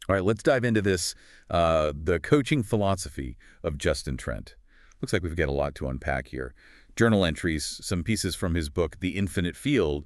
All right, let's dive into this, the coaching philosophy of Justin Trent. Looks like we've got a lot to unpack here. Journal entries, some pieces from his book, The Infinite Field,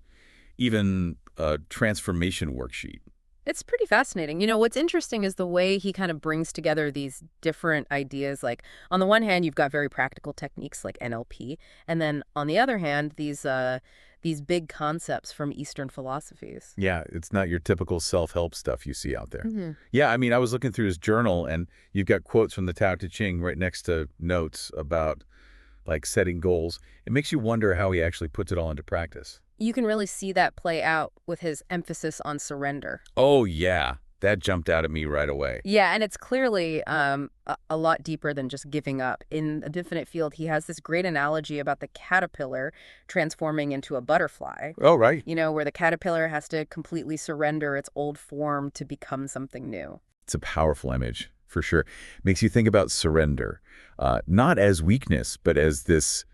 even a transformation worksheet. It's pretty fascinating. What's interesting is the way he kind of brings together these different ideas. Like, on the one hand, you've got very practical techniques like NLP, and then on the other hand, these big concepts from Eastern philosophies. Yeah, it's not your typical self-help stuff you see out there. Hmm. Yeah, I mean, I was looking through his journal, and you've got quotes from the Tao Te Ching right next to notes about, like, setting goals. It makes you wonder how he actually puts it all into practice. You can really see that play out with his emphasis on surrender. Oh, yeah. That jumped out at me right away. Yeah, and it's clearly a lot deeper than just giving up. In A Infinite Field, he has this great analogy about the caterpillar transforming into a butterfly, Oh, right. where the caterpillar has to completely surrender its old form to become something new. It's a powerful image, for sure. Makes you think about surrender, not as weakness, but as this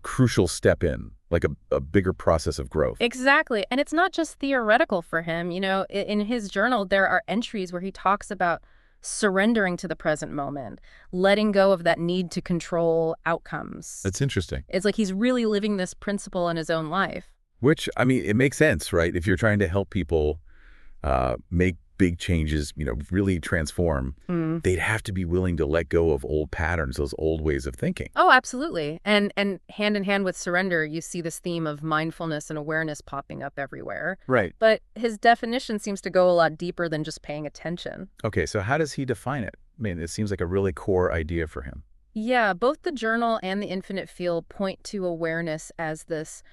crucial step in, like a bigger process of growth. Exactly. And it's not just theoretical for him. In his journal, there are entries where he talks about surrendering to the present moment, letting go of that need to control outcomes. That's interesting. It's like he's really living this principle in his own life. Which, I mean, it makes sense, right? If you're trying to help people make big changes, really transform, they'd have to be willing to let go of old patterns, those old ways of thinking. Oh, absolutely. And hand in hand with surrender, you see this theme of mindfulness and awareness popping up everywhere. Right. But his definition seems to go a lot deeper than just paying attention. Okay, so how does he define it? I mean, it seems like a really core idea for him. Yeah, both the journal and the infinite field point to awareness as this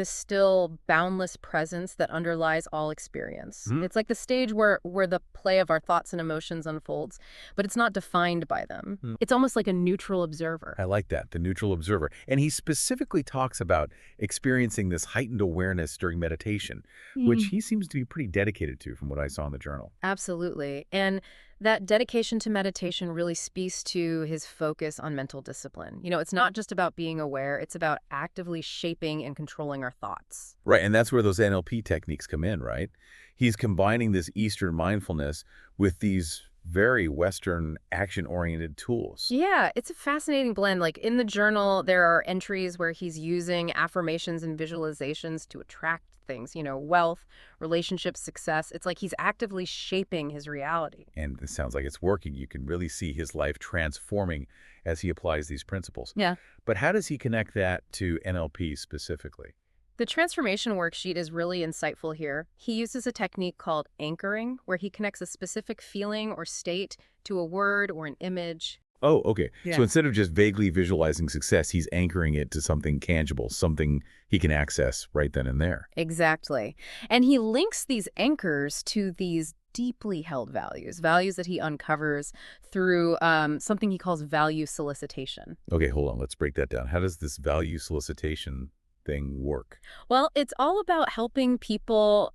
still boundless presence that underlies all experience. It's like the stage where the play of our thoughts and emotions unfolds, but it's not defined by them. It's almost like a neutral observer. I like that, the neutral observer. And he specifically talks about experiencing this heightened awareness during meditation, which he seems to be pretty dedicated to from what I saw in the journal. Absolutely. And that dedication to meditation really speaks to his focus on mental discipline. It's not just about being aware, it's about actively shaping and controlling our thoughts. Right, and that's where those NLP techniques come in, right? He's combining this Eastern mindfulness with these very Western action-oriented tools. Yeah, it's a fascinating blend. Like in the journal, there are entries where he's using affirmations and visualizations to attract things, wealth, relationships, success. It's like he's actively shaping his reality. And it sounds like it's working. You can really see his life transforming as he applies these principles. Yeah. But how does he connect that to NLP specifically? The transformation worksheet is really insightful here. He uses a technique called anchoring, where he connects a specific feeling or state to a word or an image. Oh, okay. Yeah. So instead of just vaguely visualizing success, he's anchoring it to something tangible, something he can access right then and there. Exactly. And he links these anchors to these deeply held values that he uncovers through something he calls value solicitation. Okay, hold on. Let's break that down. How does this value solicitation thing work? Well, it's all about helping people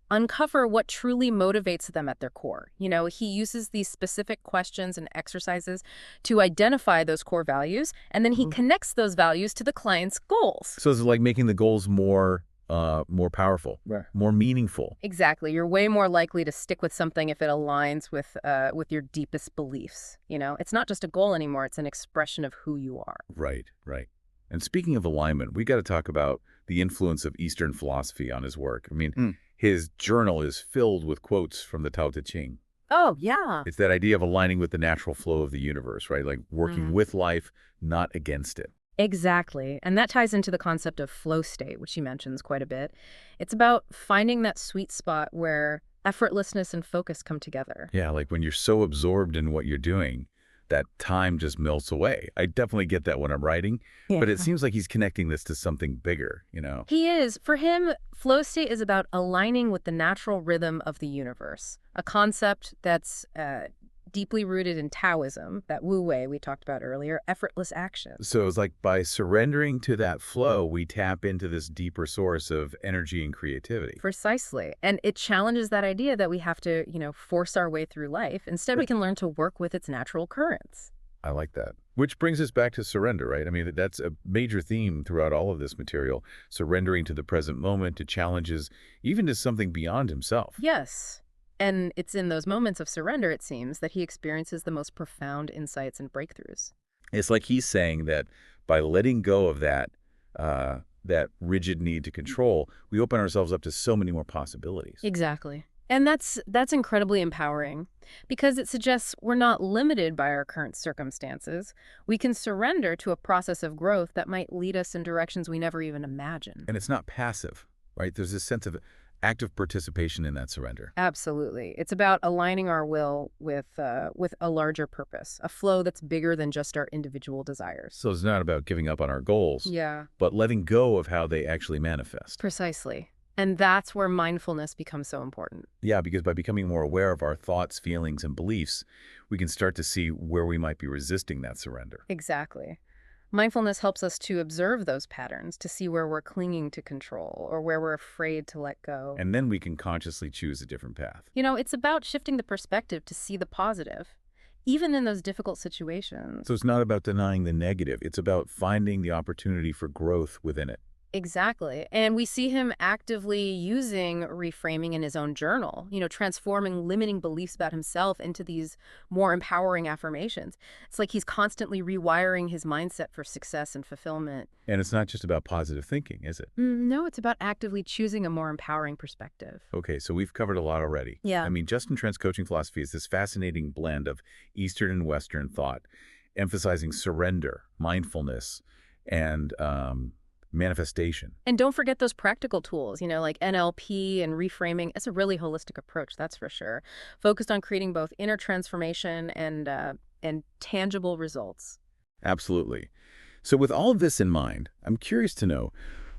uncover what truly motivates them at their core. He uses these specific questions and exercises to identify those core values, and then he connects those values to the client's goals. So it's like making the goals more powerful, Right. more meaningful. Exactly. You're way more likely to stick with something if it aligns with your deepest beliefs. It's not just a goal anymore. It's an expression of who you are. Right, right. And speaking of alignment, we got to talk about the influence of Eastern philosophy on his work. I mean, his journal is filled with quotes from the Tao Te Ching. Oh, yeah. It's that idea of aligning with the natural flow of the universe, right? Like working with life, not against it. Exactly. And that ties into the concept of flow state, which he mentions quite a bit. It's about finding that sweet spot where effortlessness and focus come together. Yeah, like when you're so absorbed in what you're doing, that time just melts away. I definitely get that when I'm writing, but it seems like he's connecting this to something bigger, He is. For him, flow state is about aligning with the natural rhythm of the universe, a concept that's deeply rooted in Taoism, that Wu Wei we talked about earlier, effortless action. So it's like by surrendering to that flow, we tap into this deeper source of energy and creativity. Precisely. And it challenges that idea that we have to, force our way through life. Instead, we can learn to work with its natural currents. I like that. Which brings us back to surrender, right? I mean, that's a major theme throughout all of this material, surrendering to the present moment, to challenges, even to something beyond himself. Yes. And it's in those moments of surrender, it seems, that he experiences the most profound insights and breakthroughs. It's like he's saying that by letting go of that rigid need to control, we open ourselves up to so many more possibilities. Exactly. And that's incredibly empowering because it suggests we're not limited by our current circumstances. We can surrender to a process of growth that might lead us in directions we never even imagined. And it's not passive, right? There's this sense of active participation in that surrender. Absolutely. It's about aligning our will with a larger purpose, a flow that's bigger than just our individual desires. So it's not about giving up on our goals, Yeah, but letting go of how they actually manifest. precisely. And that's where mindfulness becomes so important. Yeah, because by becoming more aware of our thoughts, feelings, and beliefs, we can start to see where we might be resisting that surrender. Exactly. Mindfulness helps us to observe those patterns, to see where we're clinging to control or where we're afraid to let go. And then we can consciously choose a different path. It's about shifting the perspective to see the positive, even in those difficult situations. So it's not about denying the negative. It's about finding the opportunity for growth within it. Exactly. And we see him actively using reframing in his own journal, transforming limiting beliefs about himself into these more empowering affirmations. It's like he's constantly rewiring his mindset for success and fulfillment. And it's not just about positive thinking, is it? No, it's about actively choosing a more empowering perspective. Okay, so we've covered a lot already. Yeah. I mean, Justin Trent's coaching philosophy is this fascinating blend of Eastern and Western thought, emphasizing surrender, mindfulness, and manifestation. And don't forget those practical tools, like NLP and reframing. It's a really holistic approach, that's for sure. Focused on creating both inner transformation and tangible results. Absolutely. So with all of this in mind, I'm curious to know,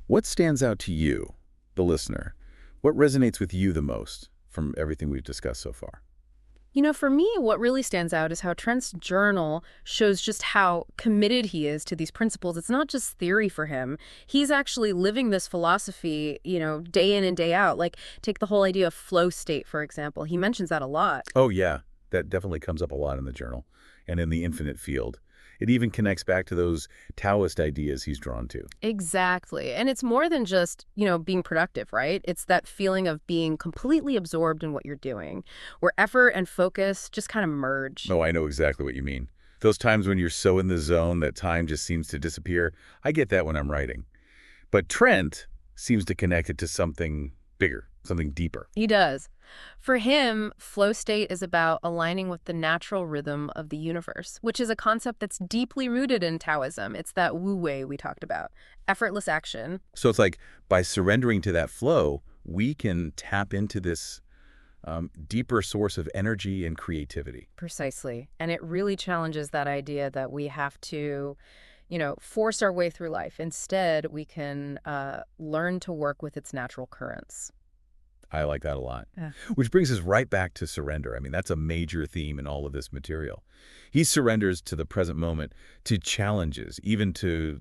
what stands out to you, the listener? What resonates with you the most from everything we've discussed so far? For me, what really stands out is how Trent's journal shows just how committed he is to these principles. It's not just theory for him. He's actually living this philosophy, day in and day out. Like, take the whole idea of flow state, for example. He mentions that a lot. Oh, yeah. That definitely comes up a lot in the journal and in the infinite field. It even connects back to those Taoist ideas he's drawn to. Exactly. And it's more than just, being productive, right? It's that feeling of being completely absorbed in what you're doing, where effort and focus just kind of merge. Oh, I know exactly what you mean. Those times when you're so in the zone that time just seems to disappear. I get that when I'm writing. But Trent seems to connect it to something bigger, something deeper. He does. For him, flow state is about aligning with the natural rhythm of the universe, which is a concept that's deeply rooted in Taoism. It's that wu wei we talked about, effortless action. So it's like by surrendering to that flow, we can tap into this deeper source of energy and creativity. Precisely. And it really challenges that idea that we have to, force our way through life. Instead, we can learn to work with its natural currents. I like that a lot. Yeah. Which brings us right back to surrender. I mean, that's a major theme in all of this material. He surrenders to the present moment, to challenges, even to,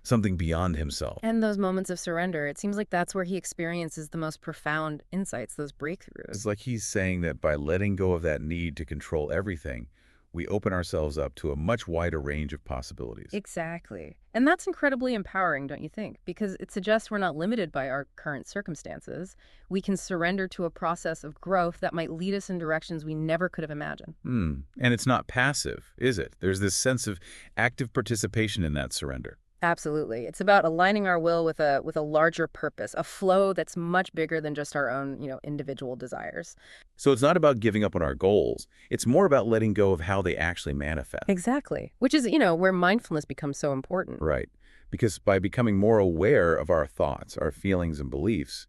something beyond himself. And those moments of surrender, it seems like that's where he experiences the most profound insights, those breakthroughs. It's like he's saying that by letting go of that need to control everything, we open ourselves up to a much wider range of possibilities. Exactly. And that's incredibly empowering, don't you think? Because it suggests we're not limited by our current circumstances. We can surrender to a process of growth that might lead us in directions we never could have imagined. And it's not passive, is it? There's this sense of active participation in that surrender. Absolutely. It's about aligning our will with a larger purpose, a flow that's much bigger than just our own, individual desires. So it's not about giving up on our goals. It's more about letting go of how they actually manifest. Exactly. Which is, where mindfulness becomes so important. Right. Because by becoming more aware of our thoughts, our feelings and beliefs,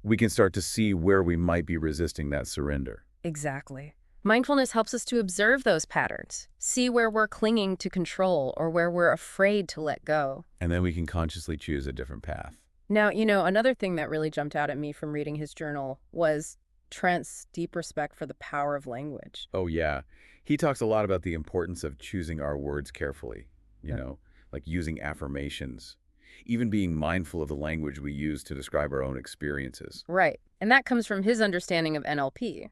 we can start to see where we might be resisting that surrender. Exactly. Mindfulness helps us to observe those patterns, see where we're clinging to control or where we're afraid to let go. And then we can consciously choose a different path. Now, another thing that really jumped out at me from reading his journal was Trent's deep respect for the power of language. Oh, yeah. He talks a lot about the importance of choosing our words carefully, like using affirmations, even being mindful of the language we use to describe our own experiences. Right. And that comes from his understanding of NLP,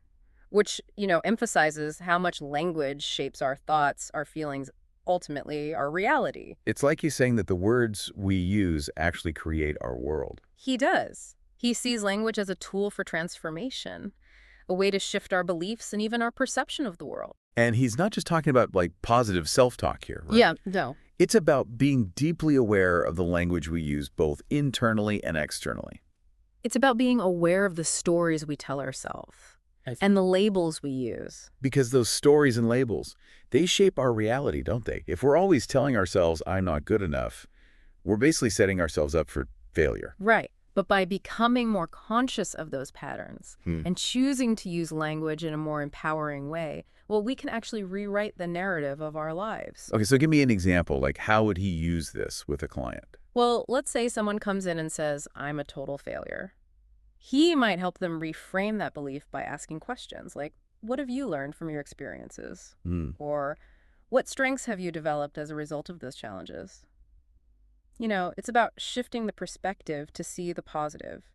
which, emphasizes how much language shapes our thoughts, our feelings, ultimately our reality. It's like he's saying that the words we use actually create our world. He does. He sees language as a tool for transformation, a way to shift our beliefs and even our perception of the world. And he's not just talking about, like, positive self-talk here, right? Yeah, no. It's about being deeply aware of the language we use both internally and externally. It's about being aware of the stories we tell ourselves and the labels we use. Because those stories and labels, they shape our reality, don't they? If we're always telling ourselves, I'm not good enough, we're basically setting ourselves up for failure. Right. But by becoming more conscious of those patterns and choosing to use language in a more empowering way, well, we can actually rewrite the narrative of our lives. Okay, so give me an example. Like, how would he use this with a client? Well, let's say someone comes in and says, I'm a total failure. He might help them reframe that belief by asking questions like, what have you learned from your experiences? Or what strengths have you developed as a result of those challenges? You know, it's about shifting the perspective to see the positive,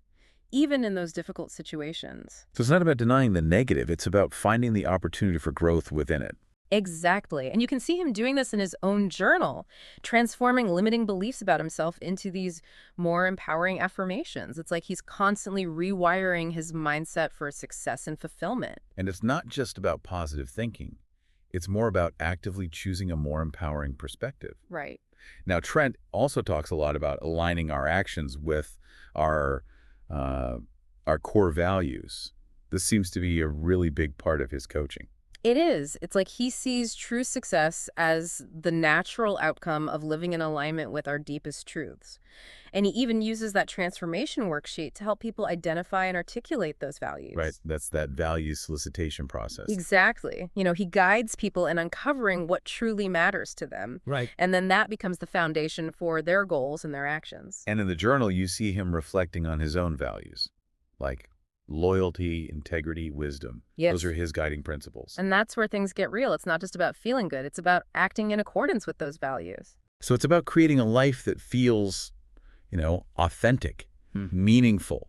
even in those difficult situations. So it's not about denying the negative. It's about finding the opportunity for growth within it. Exactly. And you can see him doing this in his own journal, transforming limiting beliefs about himself into these more empowering affirmations. It's like he's constantly rewiring his mindset for success and fulfillment. And it's not just about positive thinking. It's more about actively choosing a more empowering perspective. Right. Now, Trent also talks a lot about aligning our actions with our core values. This seems to be a really big part of his coaching. It is. It's like he sees true success as the natural outcome of living in alignment with our deepest truths. And he even uses that transformation worksheet to help people identify and articulate those values. Right. That's that value solicitation process. Exactly. You know, he guides people in uncovering what truly matters to them. Right. And then that becomes the foundation for their goals and their actions. And in the journal, you see him reflecting on his own values, like loyalty, integrity, wisdom. Yes. Those are his guiding principles. And that's where things get real. It's not just about feeling good. It's about acting in accordance with those values. So it's about creating a life that feels, authentic, meaningful,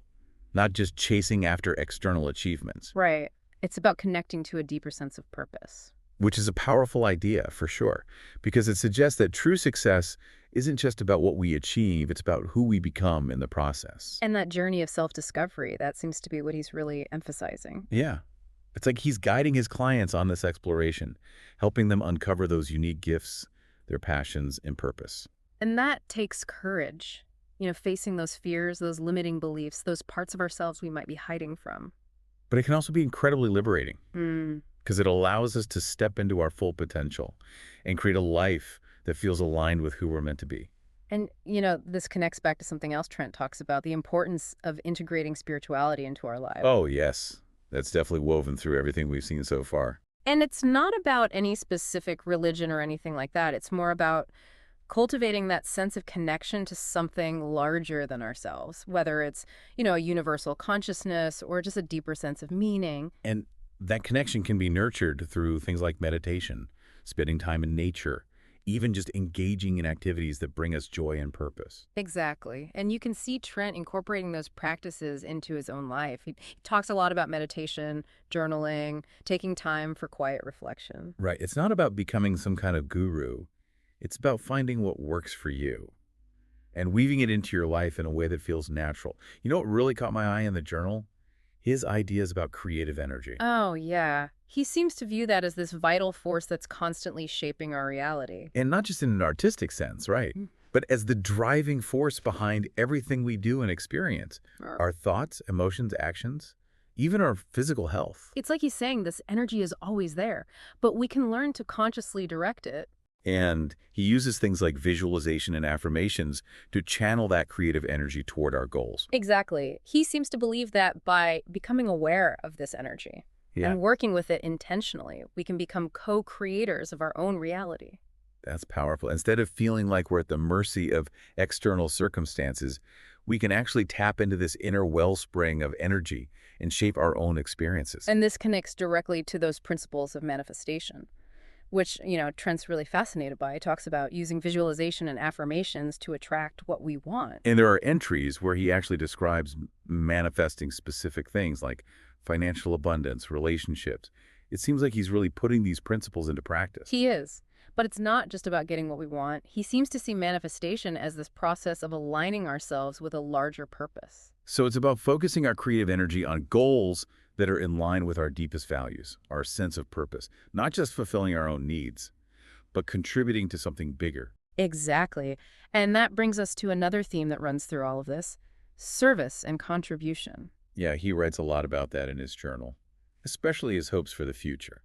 not just chasing after external achievements. Right. It's about connecting to a deeper sense of purpose. Which is a powerful idea, for sure, because it suggests that true success isn't just about what we achieve, it's about who we become in the process. And that journey of self-discovery, that seems to be what he's really emphasizing. Yeah. It's like he's guiding his clients on this exploration, helping them uncover those unique gifts, their passions, and purpose. And that takes courage, facing those fears, those limiting beliefs, those parts of ourselves we might be hiding from. But it can also be incredibly liberating. Because it allows us to step into our full potential and create a life that feels aligned with who we're meant to be. And, this connects back to something else Trent talks about, the importance of integrating spirituality into our lives. Oh, yes. That's definitely woven through everything we've seen so far. And it's not about any specific religion or anything like that. It's more about cultivating that sense of connection to something larger than ourselves, whether it's, a universal consciousness or just a deeper sense of meaning. And that connection can be nurtured through things like meditation, spending time in nature, even just engaging in activities that bring us joy and purpose. Exactly. And you can see Trent incorporating those practices into his own life. He talks a lot about meditation, journaling, taking time for quiet reflection. Right. It's not about becoming some kind of guru. It's about finding what works for you and weaving it into your life in a way that feels natural. You know what really caught my eye in the journal? His ideas about creative energy. Oh, yeah. He seems to view that as this vital force that's constantly shaping our reality. And not just in an artistic sense, right? But as the driving force behind everything we do and experience. Our thoughts, emotions, actions, even our physical health. It's like he's saying this energy is always there, but we can learn to consciously direct it. And he uses things like visualization and affirmations to channel that creative energy toward our goals. Exactly. He seems to believe that by becoming aware of this energy and working with it intentionally, we can become co-creators of our own reality. That's powerful. Instead of feeling like we're at the mercy of external circumstances, we can actually tap into this inner wellspring of energy and shape our own experiences. And this connects directly to those principles of manifestation, which, Trent's really fascinated by. He talks about using visualization and affirmations to attract what we want. And there are entries where he actually describes manifesting specific things like financial abundance, relationships. It seems like he's really putting these principles into practice. He is. But it's not just about getting what we want. He seems to see manifestation as this process of aligning ourselves with a larger purpose. So it's about focusing our creative energy on goals that are in line with our deepest values, our sense of purpose, not just fulfilling our own needs, but contributing to something bigger. Exactly. And that brings us to another theme that runs through all of this: service and contribution. Yeah, he writes a lot about that in his journal, especially his hopes for the future.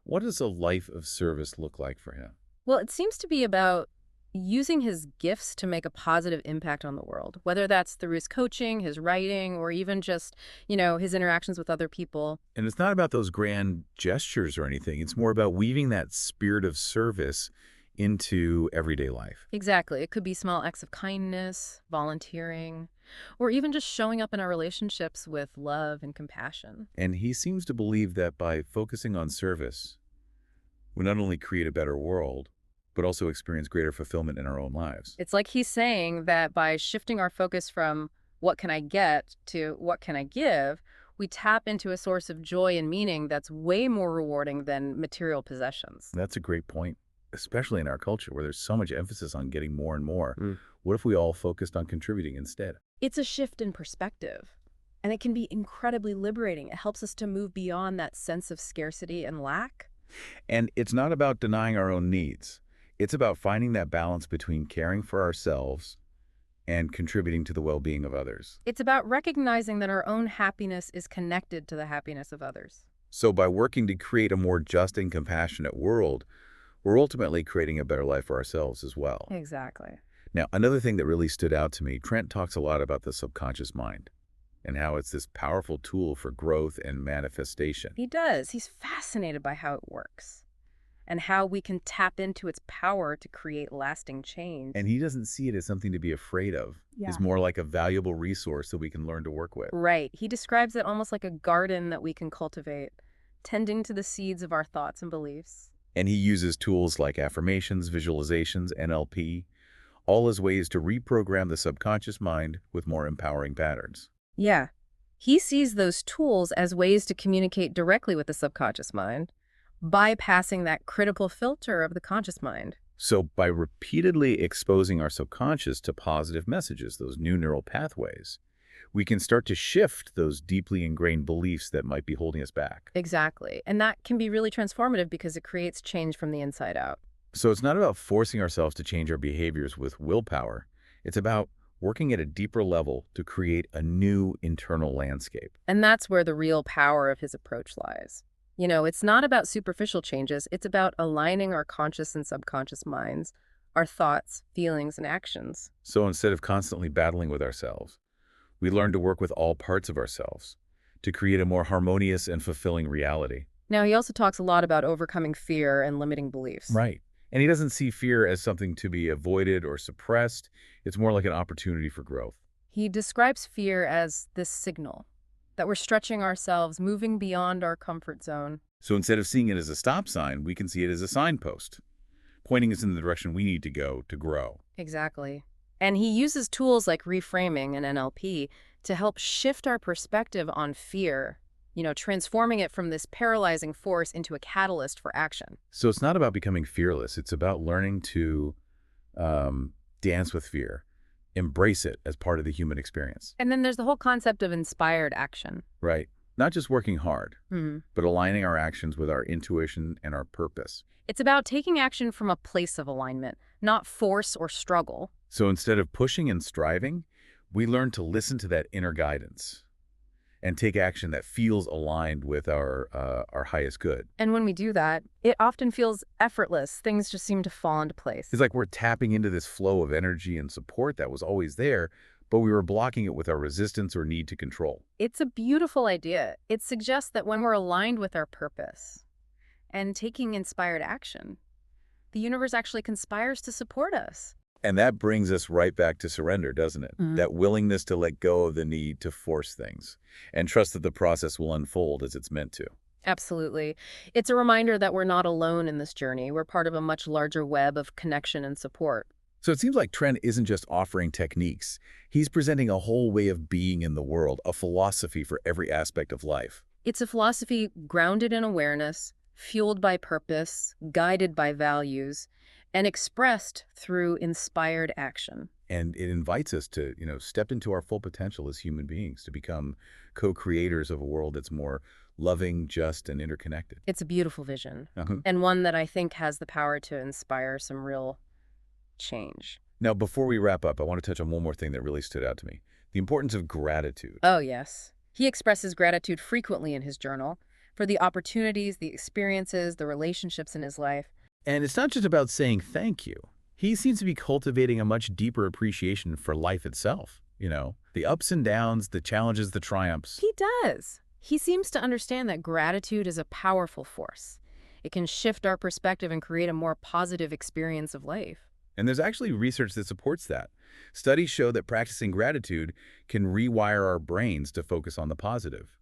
What does a life of service look like for him? Well, it seems to be about using his gifts to make a positive impact on the world, whether that's through his coaching, his writing, or even just, his interactions with other people. And it's not about those grand gestures or anything. It's more about weaving that spirit of service into everyday life. Exactly. It could be small acts of kindness, volunteering, or even just showing up in our relationships with love and compassion. And he seems to believe that by focusing on service, we not only create a better world, but also experience greater fulfillment in our own lives. It's like he's saying that by shifting our focus from what can I get to what can I give, we tap into a source of joy and meaning that's way more rewarding than material possessions. That's a great point, especially in our culture where there's so much emphasis on getting more and more. What if we all focused on contributing instead? It's a shift in perspective, and it can be incredibly liberating. It helps us to move beyond that sense of scarcity and lack. And it's not about denying our own needs. It's about finding that balance between caring for ourselves and contributing to the well-being of others. It's about recognizing that our own happiness is connected to the happiness of others. So by working to create a more just and compassionate world, we're ultimately creating a better life for ourselves as well. Exactly. Now, another thing that really stood out to me, Trent talks a lot about the subconscious mind and how it's this powerful tool for growth and manifestation. He does. He's fascinated by how it works and how we can tap into its power to create lasting change. And he doesn't see it as something to be afraid of. Yeah. It's more like a valuable resource that we can learn to work with. Right. He describes it almost like a garden that we can cultivate, tending to the seeds of our thoughts and beliefs. And he uses tools like affirmations, visualizations, NLP, all as ways to reprogram the subconscious mind with more empowering patterns. Yeah. He sees those tools as ways to communicate directly with the subconscious mind, bypassing that critical filter of the conscious mind. So by repeatedly exposing our subconscious to positive messages, those new neural pathways, we can start to shift those deeply ingrained beliefs that might be holding us back. Exactly. And that can be really transformative because it creates change from the inside out. So it's not about forcing ourselves to change our behaviors with willpower. It's about working at a deeper level to create a new internal landscape. And that's where the real power of his approach lies. It's not about superficial changes. It's about aligning our conscious and subconscious minds, our thoughts, feelings, and actions. So instead of constantly battling with ourselves, we learn to work with all parts of ourselves to create a more harmonious and fulfilling reality. Now, he also talks a lot about overcoming fear and limiting beliefs. Right. And he doesn't see fear as something to be avoided or suppressed. It's more like an opportunity for growth. He describes fear as this signal that we're stretching ourselves, moving beyond our comfort zone. So instead of seeing it as a stop sign, we can see it as a signpost, pointing us in the direction we need to go to grow. Exactly. And he uses tools like reframing and NLP to help shift our perspective on fear, transforming it from this paralyzing force into a catalyst for action. So it's not about becoming fearless. It's about learning to dance with fear, embrace it as part of the human experience. And then there's the whole concept of inspired action. Right. Not just working hard, but aligning our actions with our intuition and our purpose. It's about taking action from a place of alignment, not force or struggle. So instead of pushing and striving, we learn to listen to that inner guidance and take action that feels aligned with our highest good. And when we do that, it often feels effortless. Things just seem to fall into place. It's like we're tapping into this flow of energy and support that was always there, but we were blocking it with our resistance or need to control. It's a beautiful idea. It suggests that when we're aligned with our purpose and taking inspired action, the universe actually conspires to support us. And that brings us right back to surrender, doesn't it? That willingness to let go of the need to force things and trust that the process will unfold as it's meant to. Absolutely. It's a reminder that we're not alone in this journey. We're part of a much larger web of connection and support. So it seems like Trent isn't just offering techniques. He's presenting a whole way of being in the world, a philosophy for every aspect of life. It's a philosophy grounded in awareness, fueled by purpose, guided by values, and expressed through inspired action. And it invites us to, step into our full potential as human beings, to become co-creators of a world that's more loving, just, and interconnected. It's a beautiful vision, Uh-huh. and one that I think has the power to inspire some real change. Now, before we wrap up, I want to touch on one more thing that really stood out to me: the importance of gratitude. Oh, yes. He expresses gratitude frequently in his journal for the opportunities, the experiences, the relationships in his life. And it's not just about saying thank you. He seems to be cultivating a much deeper appreciation for life itself. The ups and downs, the challenges, the triumphs. He does. He seems to understand that gratitude is a powerful force. It can shift our perspective and create a more positive experience of life. And there's actually research that supports that. Studies show that practicing gratitude can rewire our brains to focus on the positive,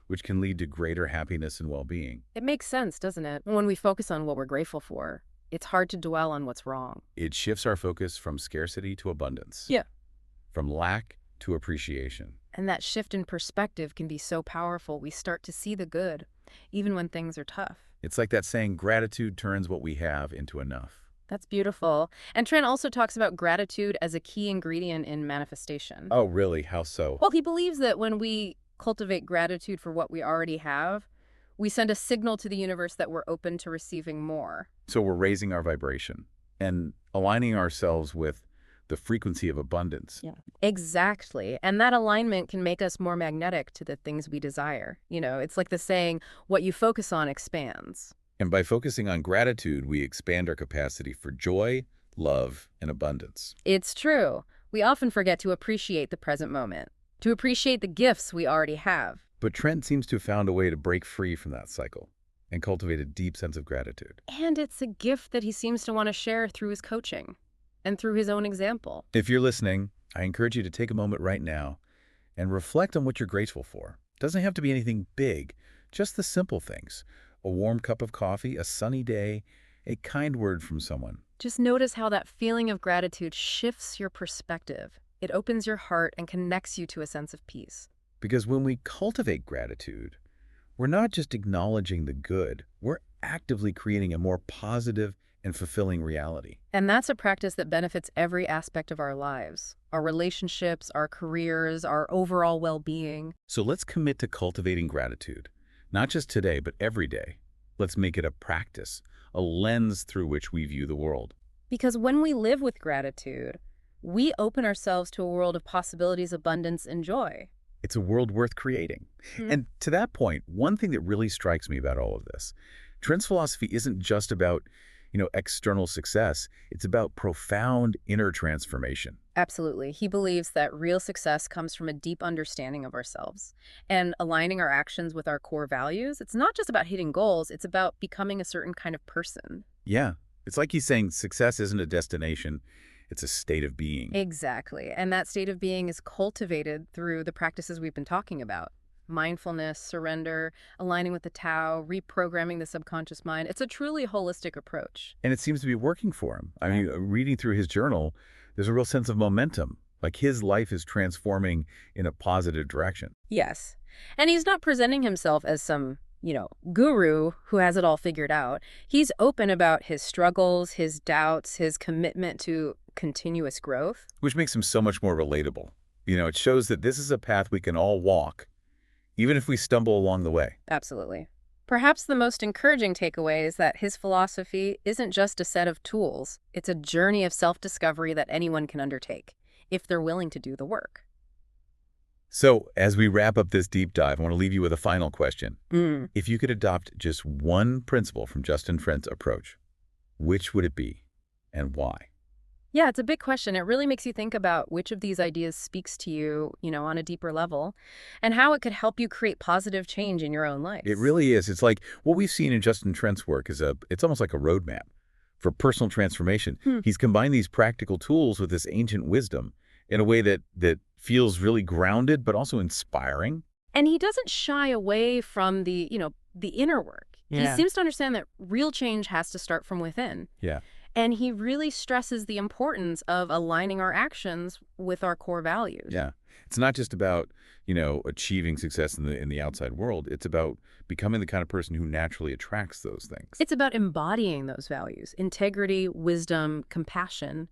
which can lead to greater happiness and well-being. It makes sense, doesn't it? When we focus on what we're grateful for, it's hard to dwell on what's wrong. It shifts our focus from scarcity to abundance. Yeah. From lack to appreciation. And that shift in perspective can be so powerful. We start to see the good, even when things are tough. It's like that saying, gratitude turns what we have into enough. That's beautiful. And Trent also talks about gratitude as a key ingredient in manifestation. Oh, really? How so? Well, he believes that when we cultivate gratitude for what we already have, we send a signal to the universe that we're open to receiving more. So we're raising our vibration and aligning ourselves with the frequency of abundance. Yeah. Exactly. And that alignment can make us more magnetic to the things we desire. It's like the saying, what you focus on expands. And by focusing on gratitude, we expand our capacity for joy, love, and abundance. It's true. We often forget to appreciate the present moment, to appreciate the gifts we already have. But Trent seems to have found a way to break free from that cycle and cultivate a deep sense of gratitude. And it's a gift that he seems to want to share through his coaching and through his own example. If you're listening, I encourage you to take a moment right now and reflect on what you're grateful for. It doesn't have to be anything big, just the simple things. A warm cup of coffee, a sunny day, a kind word from someone. Just notice how that feeling of gratitude shifts your perspective. It opens your heart and connects you to a sense of peace. Because when we cultivate gratitude, we're not just acknowledging the good, we're actively creating a more positive and fulfilling reality. And that's a practice that benefits every aspect of our lives, our relationships, our careers, our overall well-being. So let's commit to cultivating gratitude, not just today, but every day. Let's make it a practice, a lens through which we view the world. Because when we live with gratitude, we open ourselves to a world of possibilities, abundance, and joy. It's a world worth creating. And to that point, one thing that really strikes me about all of this, Trent's philosophy isn't just about, external success. It's about profound inner transformation. Absolutely. He believes that real success comes from a deep understanding of ourselves and aligning our actions with our core values. It's not just about hitting goals. It's about becoming a certain kind of person. Yeah. It's like he's saying success isn't a destination. It's a state of being. Exactly. And that state of being is cultivated through the practices we've been talking about. Mindfulness, surrender, aligning with the Tao, reprogramming the subconscious mind. It's a truly holistic approach. And it seems to be working for him. I mean, reading through his journal, there's a real sense of momentum. Like his life is transforming in a positive direction. Yes. And he's not presenting himself as some, guru who has it all figured out. He's open about his struggles, his doubts, his commitment to continuous growth. Which makes him so much more relatable. It shows that this is a path we can all walk, even if we stumble along the way. Absolutely. Perhaps the most encouraging takeaway is that his philosophy isn't just a set of tools. It's a journey of self-discovery that anyone can undertake, if they're willing to do the work. So, as we wrap up this deep dive, I want to leave you with a final question. If you could adopt just one principle from Justin Trent's approach, which would it be and why? Yeah, it's a big question. It really makes you think about which of these ideas speaks to you, on a deeper level, and how it could help you create positive change in your own life. It really is. It's like what we've seen in Justin Trent's work it's almost like a roadmap for personal transformation. He's combined these practical tools with this ancient wisdom in a way that feels really grounded, but also inspiring. And he doesn't shy away from the inner work. Yeah. He seems to understand that real change has to start from within. Yeah. And he really stresses the importance of aligning our actions with our core values. Yeah. It's not just about, achieving success in the outside world. It's about becoming the kind of person who naturally attracts those things. It's about embodying those values: integrity, wisdom, compassion.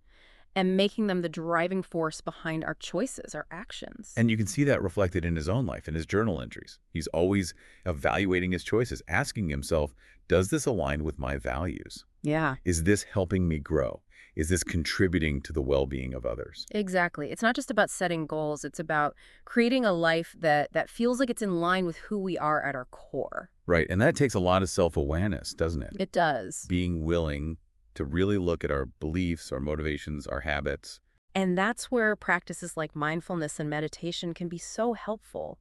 and making them the driving force behind our choices, our actions. And you can see that reflected in his own life, in his journal entries. He's always evaluating his choices, asking himself, does this align with my values? Yeah. Is this helping me grow? Is this contributing to the well-being of others? Exactly. It's not just about setting goals. It's about creating a life that feels like it's in line with who we are at our core. Right, and that takes a lot of self-awareness, doesn't it? It does. Being willing to really look at our beliefs, our motivations, our habits. And that's where practices like mindfulness and meditation can be so helpful.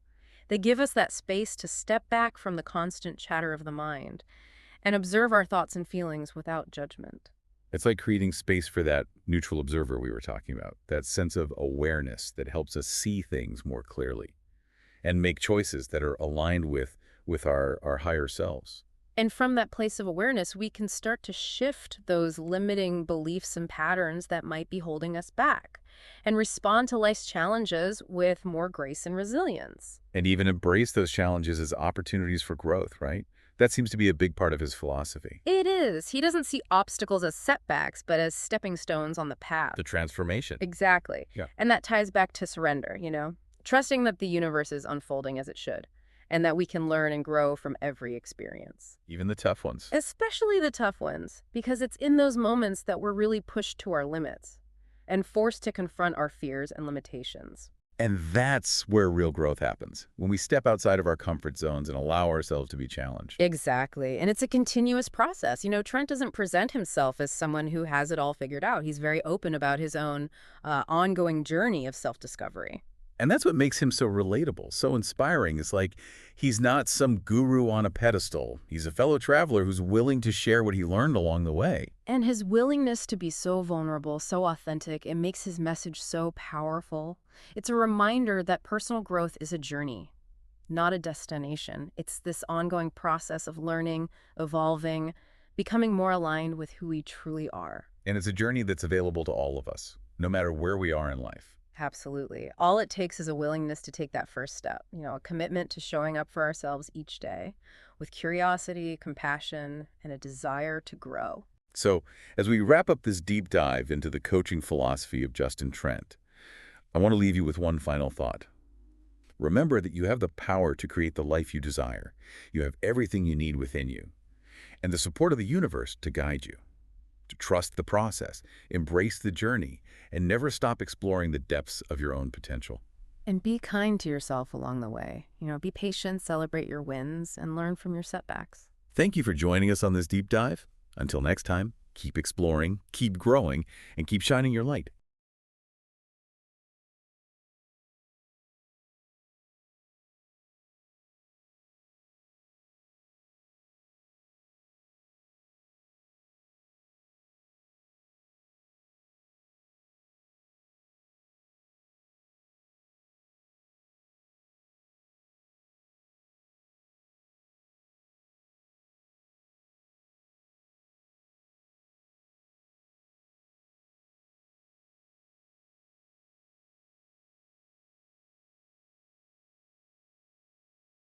They give us that space to step back from the constant chatter of the mind and observe our thoughts and feelings without judgment. It's like creating space for that neutral observer we were talking about, that sense of awareness that helps us see things more clearly and make choices that are aligned with our higher selves. And from that place of awareness, we can start to shift those limiting beliefs and patterns that might be holding us back and respond to life's challenges with more grace and resilience. And even embrace those challenges as opportunities for growth, right? That seems to be a big part of his philosophy. It is. He doesn't see obstacles as setbacks, but as stepping stones on the path. The transformation. Exactly. Yeah. And that ties back to surrender, trusting that the universe is unfolding as it should, and that we can learn and grow from every experience. Even the tough ones. Especially the tough ones, because it's in those moments that we're really pushed to our limits and forced to confront our fears and limitations. And that's where real growth happens, when we step outside of our comfort zones and allow ourselves to be challenged. Exactly. And it's a continuous process. Trent doesn't present himself as someone who has it all figured out. He's very open about his own ongoing journey of self-discovery. And that's what makes him so relatable, so inspiring. It's like he's not some guru on a pedestal. He's a fellow traveler who's willing to share what he learned along the way. And his willingness to be so vulnerable, so authentic, it makes his message so powerful. It's a reminder that personal growth is a journey, not a destination. It's this ongoing process of learning, evolving, becoming more aligned with who we truly are. And it's a journey that's available to all of us, no matter where we are in life. Absolutely. All it takes is a willingness to take that first step, a commitment to showing up for ourselves each day with curiosity, compassion, and a desire to grow. So, as we wrap up this deep dive into the coaching philosophy of Justin Trent, I want to leave you with one final thought. Remember that you have the power to create the life you desire. You have everything you need within you, and the support of the universe to guide you. To trust the process, embrace the journey, and never stop exploring the depths of your own potential. And be kind to yourself along the way. Be patient, celebrate your wins, and learn from your setbacks. Thank you for joining us on this deep dive. Until next time, keep exploring, keep growing, and keep shining your light.